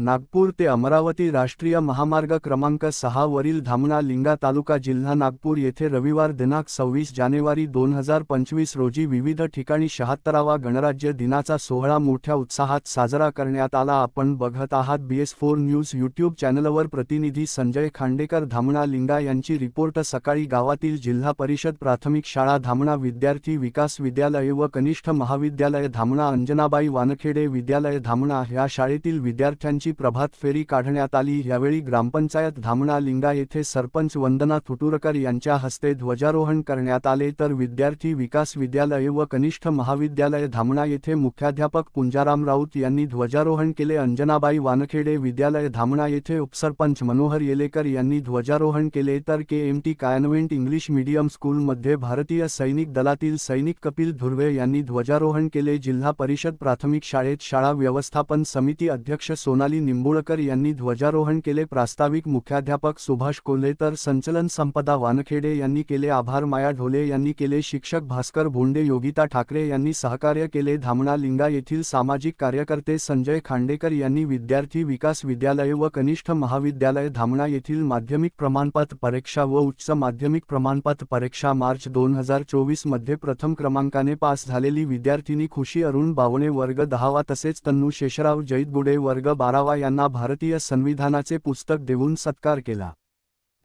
नागपूर ते अमरावती राष्ट्रीय महामार्ग क्रमांक 6 वरील धामणा लिंगा तालुका जिल्हा नागपूर येथे रविवार दिनांक 26 जानेवारी 2025 रोजी विविध ठिकाणी 76वा गणराज्य दिनाचा सोहळा मोठ्या उत्साहात साजरा करण्यात आला। आपण बघत आहात BS4 न्यूज यूट्यूब चॅनलवर। प्रतिनिधी संजय खांडेकर धामणा लिंगा यांची रिपोर्ट। सकाळी गावातील जिल्हा परिषद प्राथमिक शाळा धामणा, विद्यार्थी विकास विद्यालय व कनिष्ठ महाविद्यालय धामणा, अंजनाबाई वानखेडे विद्यालय धामणा ह्या शाळेतील विद्यार्थ्यांची प्रभात फेरी काढण्यात आली। यावेळी ग्रामपंचायत धामणा लिंगा येथे सरपंच वंदना तुटुरकर यांच्या हस्ते ध्वजारोहण करण्यात आले, तर विद्यार्थी विकास विद्यालय व कनिष्ठ महाविद्यालय धामणा येथे मुख्याध्यापक पुंजाराम राऊत यांनी ध्वजारोहण केले। अंजनाबाई वानखेडे विद्यालय धामणा येथे उपसरपंच मनोहर येलेकर यांनी ध्वजारोहण केले, तर KMT कॉन्व्हेंट इंग्लिश मीडियम स्कूलमध्ये भारतीय सैनिक दलातील सैनिक कपिल धुर्वे यांनी ध्वजारोहण केले। जिल्हा परिषद प्राथमिक शाळेत शाळा व्यवस्थापन समिती अध्यक्ष सोनाली निंबुळकर यांनी ध्वजारोहण केले। प्रास्ताविक मुख्याध्यापक सुभाष कोल्हे तर संचलन संपदा वानखेडे यांनी केले। आभार माया ढोले यांनी केले। शिक्षक भास्कर भोंडे, योगिता ठाकरे यांनी सहकार्य केले। धामणा लिंगा येथील सामाजिक कार्यकर्ते संजय खांडेकर यांनी विद्यार्थी विकास विद्यालय व कनिष्ठ महाविद्यालय धामणा येथील माध्यमिक प्रमाणपत्र परीक्षा व उच्च माध्यमिक प्रमाणपत्र परीक्षा मार्च 2024 मध्ये प्रथम क्रमांकाने पास झालेली विद्यार्थिनी खुशी अरुण बावणे वर्ग 10वा तसेच तन्नू शेषराव जैतगुडे वर्ग 12वा यांना भारतीय संविधानाचे पुस्तक देऊन सत्कार केला।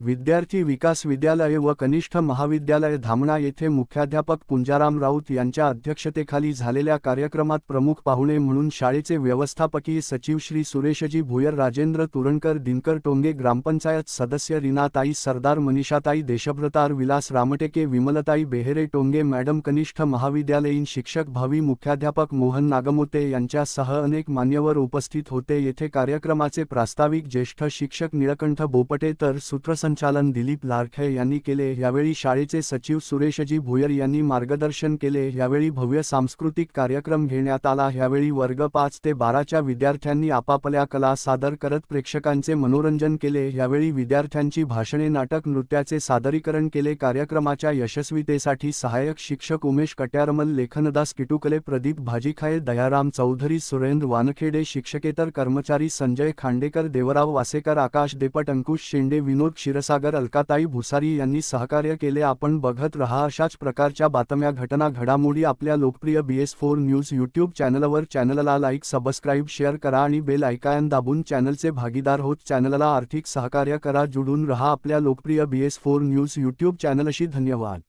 विद्यार्थी विकास विद्यालय व कनिष्ठ महाविद्यालय धामणा येथे मुख्याध्यापक पुंजाराम राऊत यांच्या अध्यक्षतेखाली झालेल्या कार्यक्रमात प्रमुख पाहुणे म्हणून शाळेचे व्यवस्थापकीय सचिव श्री सुरेशजी भुयर, राजेंद्र तुरणकर, दिनकर टोंगे, ग्रामपंचायत सदस्य रीनाताई सरदार, मनीषाताई देशभ्रतार, विलास रामटेके, विमलताई बेहेरे टोंगे मॅडम, कनिष्ठ महाविद्यालयीन शिक्षक भावी मुख्याध्यापक मोहन नागमोते यांच्यासह अनेक मान्यवर उपस्थित होते। येथे कार्यक्रमाचे प्रास्ताविक ज्येष्ठ शिक्षक निळकंठ बोपटे तर सूत्रसंचालन दिलीप लारखे यांनी केले। यावेळी शाळेचे सचिव सुरेशजी भुयर यांनी मार्गदर्शन केले। यावेळी भव्य सांस्कृतिक कार्यक्रम घेण्यात आला। यावेळी वर्ग 5 ते 12च्या विद्यार्थ्यांनी आपापल्या कला सादर करत प्रेक्षकांचे मनोरंजन केले। यावेळी विद्यार्थ्यांची भाषणे, नाटक, नृत्याचे सादरीकरण केले। कार्यक्रमाच्या यशस्वीतेसाठी सहाय्यक शिक्षक उमेश कट्यारमल, लेखनदास किटुकले, प्रदीप भाजीखाये, दयाराम चौधरी, सुरेंद्र वानखेडे, शिक्षकेतर कर्मचारी संजय खांडेकर, देवराव वासेकर, आकाश देपट, अंकुश शेंडे, विनोद क्षीरसागर, अलकाताई भुसारी यांनी सहकार्य केले। आपण बघत रहा अशाच प्रकारच्या बातम्या, घटना, घडामोडी आपल्या लोकप्रिय BS4 न्यूज यूट्यूब चॅनलवर। चॅनलला लाईक, सबस्क्राईब, शेअर करा आणि बेल आयकॉन दाबून चॅनलचे भागीदार होत चॅनलला आर्थिक सहकार्य करा। जुडून रहा आपल्या लोकप्रिय BS4 न्यूज यूट्यूब चॅनलशी। धन्यवाद।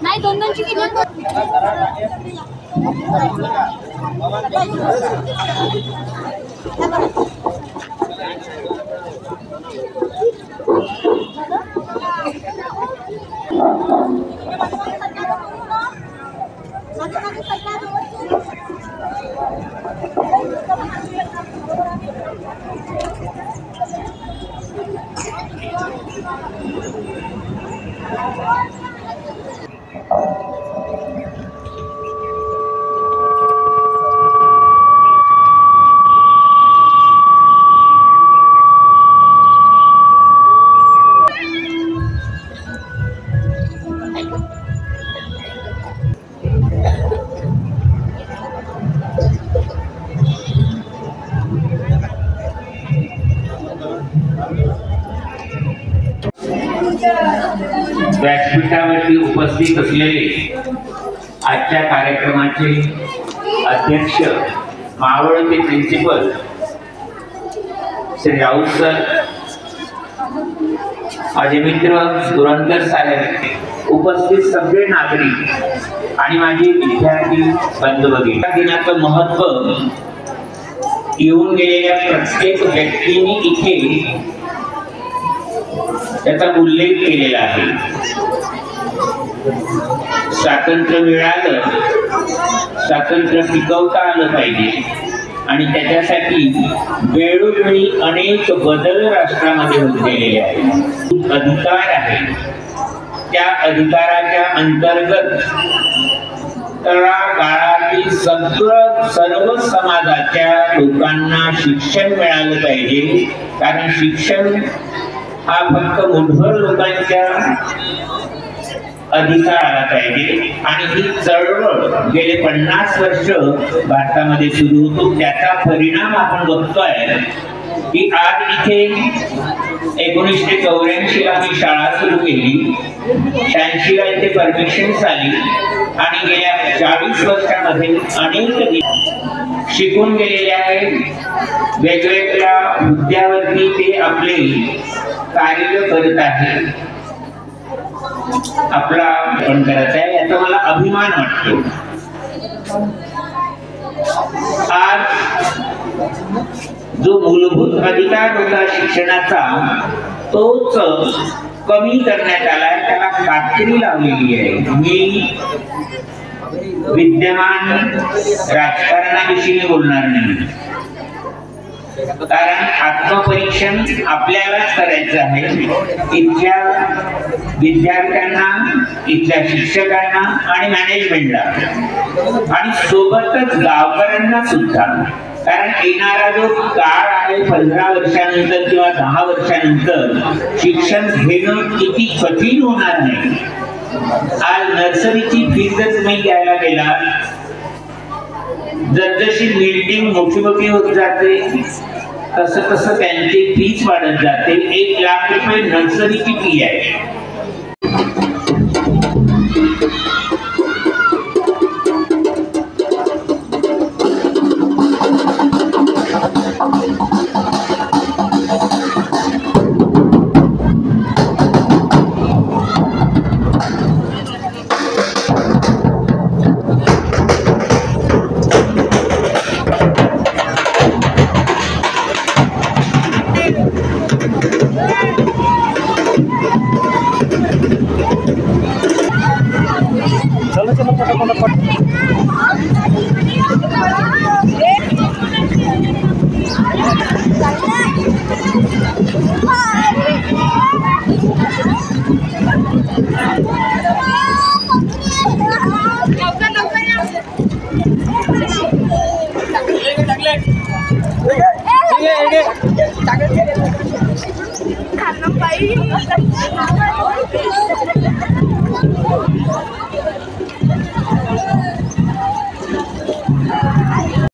नाही दोन दोनची किती व्यासपीठावरती उपस्थित असलेले आजच्या कार्यक्रमाचे अध्यक्ष मावळते प्रिन्सिपल श्री राऊत सर, माझे मित्र धुरंधर साहेब, उपस्थित सगळे नागरिक आणि माझे विद्यार्थी बंधू भगिनी, दिनाचं महत्व येऊन गेलेल्या प्रत्येक व्यक्तीने इथे त्याचा उल्लेख केलेला आहे। स्वातंत्र्य मिळालं, स्वातंत्र्य टिकवता आलं पाहिजे आणि त्याच्यासाठी वेळोवेळी अनेक बदल राष्ट्रामध्ये होत गेलेले आहेत। अधिकार आहे, त्या अधिकाराच्या अंतर्गत तळागाळातील सर्व समाजाच्या लोकांना शिक्षण मिळालं पाहिजे, कारण शिक्षण हा फक्त मुठभर लोकांच्या अधिकार आला पाहिजे। आणि ही चळवळ गेले 50 वर्ष भारतामध्ये सुरू होतो, त्याचा परिणाम आपण बघतोय की आज इथे 1984 ला मी शाळा सुरू केली, 86 ला इथे परमिशन आली आणि गेल्या 40 वर्षांमध्ये अनेक शिकून गेलेले आहेत। वेगवेगळ्या मुद्द्यावरती ते आपले कार्य करत आहेत। आपला पण करायचा आहे याचा मला अभिमान वाटतो। आज जो मूलभूत अधिकार होता शिक्षणाचा, तोच कमी करण्यात आलाय, त्याला कात्री लावलेली आहे। मी विद्यमान राजकारणाविषयी बोलणार नाही, कारण आत्मपरीक्षण आपल्यालाच करायचं आहे। इथल्या विद्यार्थ्यांना, इथल्या शिक्षकांना आणि मॅनेजमेंटला आणि सोबतच गावकऱ्यांना सुद्धा, कारण येणारा जो काळ आहे 15 वर्षानंतर किंवा 10 वर्षानंतर शिक्षण घेणं किती कठीण होणार आहे। आज नर्सरीची फीस जर तुम्ही द्यायला गेला, जसजशी बिल्डिंग मोठी होत जाते तसं त्यांची फीस वाढत जाते। 1 लाख रुपये नर्सरीची फी आहे। Karena bayi